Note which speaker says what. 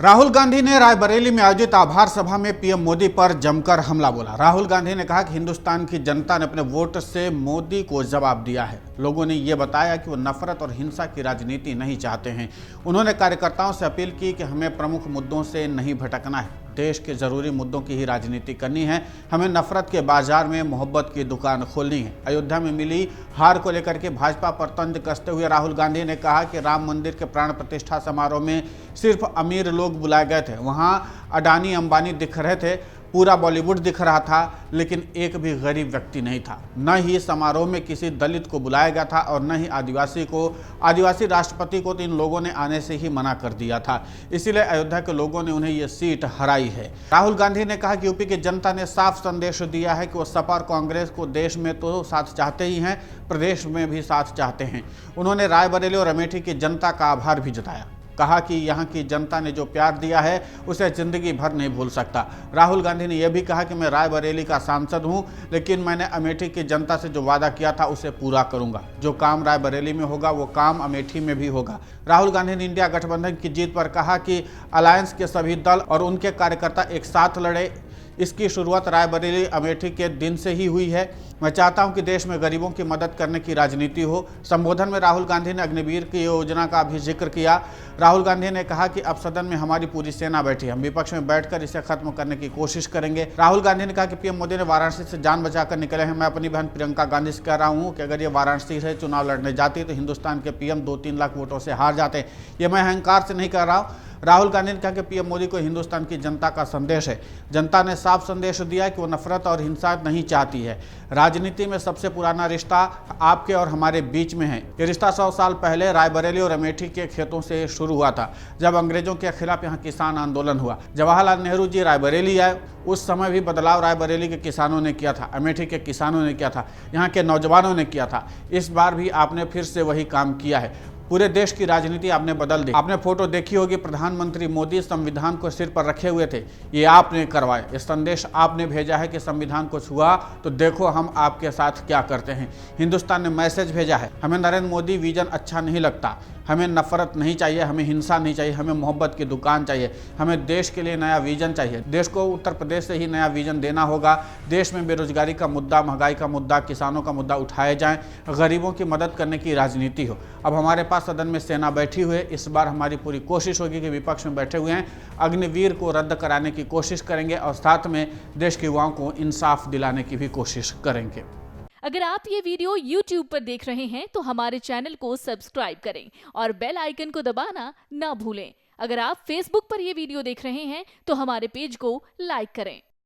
Speaker 1: राहुल गांधी ने रायबरेली में आयोजित आभार सभा में पीएम मोदी पर जमकर हमला बोला। राहुल गांधी ने कहा कि हिंदुस्तान की जनता ने अपने वोट से मोदी को जवाब दिया है। लोगों ने ये बताया कि वो नफरत और हिंसा की राजनीति नहीं चाहते हैं। उन्होंने कार्यकर्ताओं से अपील की कि हमें प्रमुख मुद्दों से नहीं भटकना है, देश के जरूरी मुद्दों की ही राजनीति करनी है। हमें नफरत के बाजार में मोहब्बत की दुकान खोलनी है। अयोध्या में मिली हार को लेकर के भाजपा पर तंज कसते हुए राहुल गांधी ने कहा कि राम मंदिर के प्राण प्रतिष्ठा समारोह में सिर्फ अमीर लोग बुलाए गए थे। वहां अडानी अंबानी दिख रहे थे, पूरा बॉलीवुड दिख रहा था, लेकिन एक भी गरीब व्यक्ति नहीं था। न ही समारोह में किसी दलित को बुलाया गया था और न ही आदिवासी राष्ट्रपति को तो इन लोगों ने आने से ही मना कर दिया था। इसीलिए अयोध्या के लोगों ने उन्हें ये सीट हराई है। राहुल गांधी ने कहा कि यूपी की जनता ने साफ संदेश दिया है कि वो सपा और कांग्रेस को देश में तो साथ चाहते ही हैं, प्रदेश में भी साथ चाहते हैं। उन्होंने रायबरेली और अमेठी की जनता का आभार भी जताया। कहा कि यहाँ की जनता ने जो प्यार दिया है उसे जिंदगी भर नहीं भूल सकता। राहुल गांधी ने यह भी कहा कि मैं रायबरेली का सांसद हूँ, लेकिन मैंने अमेठी की जनता से जो वादा किया था उसे पूरा करूंगा। जो काम रायबरेली में होगा वो काम अमेठी में भी होगा। राहुल गांधी ने इंडिया गठबंधन की जीत पर कहा कि अलायंस के सभी दल और उनके कार्यकर्ता एक साथ लड़े। इसकी शुरुआत रायबरेली अमेठी के दिन से ही हुई है। मैं चाहता हूं कि देश में गरीबों की मदद करने की राजनीति हो। संबोधन में राहुल गांधी ने अग्निवीर की योजना का भी जिक्र किया। राहुल गांधी ने कहा कि अब सदन में हमारी पूरी सेना बैठी है, हम विपक्ष में बैठकर इसे खत्म करने की कोशिश करेंगे। राहुल गांधी ने कहा कि पीएम मोदी ने वाराणसी से जान बचाकर निकले हैं। मैं अपनी बहन प्रियंका गांधी से कह रहा हूं कि अगर ये वाराणसी से चुनाव लड़ने जाती तो हिंदुस्तान के पीएम 2-3 लाख वोटों से हार जाते। ये मैं अहंकार से नहीं कह रहा हूँ। राहुल गांधी ने कहा कि पीएम मोदी को हिंदुस्तान की जनता का संदेश है। जनता ने साफ संदेश दिया कि वो नफरत और हिंसा नहीं चाहती है। राजनीति में सबसे पुराना रिश्ता आपके और हमारे बीच में है। ये रिश्ता 100 साल पहले रायबरेली और अमेठी के खेतों से शुरू हुआ था, जब अंग्रेजों के खिलाफ यहाँ किसान आंदोलन हुआ। जवाहरलाल नेहरू जी रायबरेली आए, उस समय भी बदलाव रायबरेली के किसानों ने किया था, अमेठी के किसानों ने किया था, यहाँ के नौजवानों ने किया था। इस बार भी आपने फिर से वही काम किया है। पूरे देश की राजनीति आपने बदल दी। आपने फोटो देखी होगी, प्रधानमंत्री मोदी संविधान को सिर पर रखे हुए थे। ये आपने करवाए। ये संदेश आपने भेजा है कि संविधान को छुआ तो देखो हम आपके साथ क्या करते हैं। हिंदुस्तान ने मैसेज भेजा है, हमें नरेंद्र मोदी विजन अच्छा नहीं लगता। हमें नफरत नहीं चाहिए, हमें हिंसा नहीं चाहिए, हमें मोहब्बत की दुकान चाहिए। हमें देश के लिए नया विजन चाहिए। देश को उत्तर प्रदेश से ही नया विजन देना होगा। देश में बेरोजगारी का मुद्दा, महंगाई का मुद्दा, किसानों का मुद्दा उठाए जाएं, गरीबों की मदद करने की राजनीति हो। अब हमारे पास सदन में सेना बैठी हुई है। इस बार हमारी पूरी कोशिश होगी कि विपक्ष में बैठे हुए हैं अग्निवीर को रद्द कराने की कोशिश करेंगे और साथ में देश के युवाओं को इंसाफ दिलाने की भी कोशिश करेंगे।
Speaker 2: अगर आप ये वीडियो YouTube पर देख रहे हैं तो हमारे चैनल को सब्सक्राइब करें और बेल आइकन को दबाना ना भूलें। अगर आप Facebook पर ये वीडियो देख रहे हैं तो हमारे पेज को लाइक करें।